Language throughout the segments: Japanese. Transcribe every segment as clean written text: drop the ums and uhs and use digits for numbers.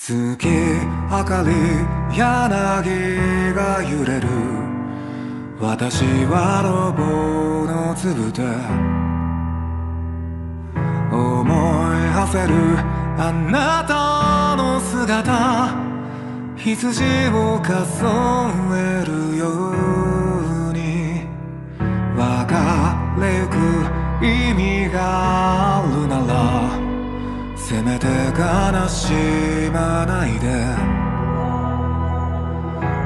月明かり柳が揺れる。私はロボの粒で思い馳せるあなたの姿、羊を数えるように別れゆく意味があるなら、せめて悲しまないで。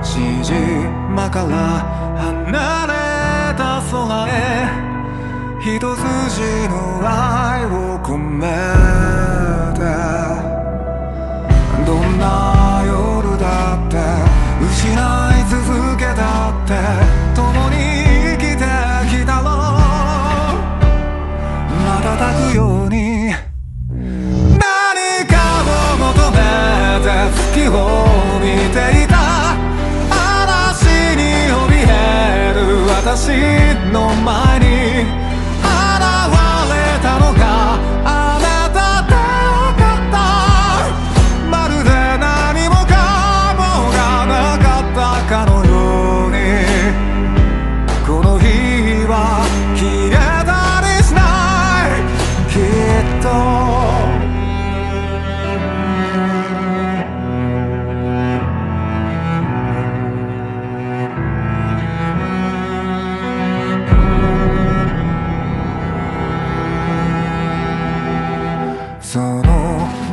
父島から離れた空へ一筋の愛を込めて、どんな夜だって失い続けたって共に生きてきたろう。瞬くように何かを求めて月を見ていた。嵐に怯える私の前に現れたのがあなたでよかった。まるで何もかもがなかったかのように、この日は消えたりしない。きっとその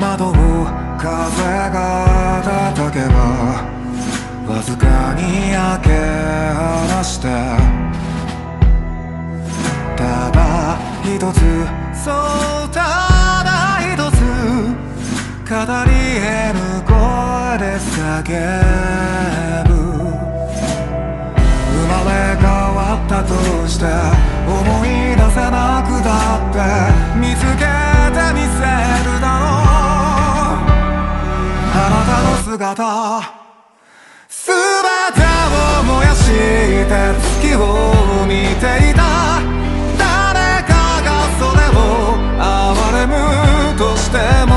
窓を風が叩けばわずかに開け放して、ただ一つ、そうただ一つ語り得ぬ声で叫ぶ。生まれ変わったとして思い出せなくだって見つけてみせるだろう。あなたの姿、すべてを燃やして月を見ていた。誰かがそれを憐れむとしても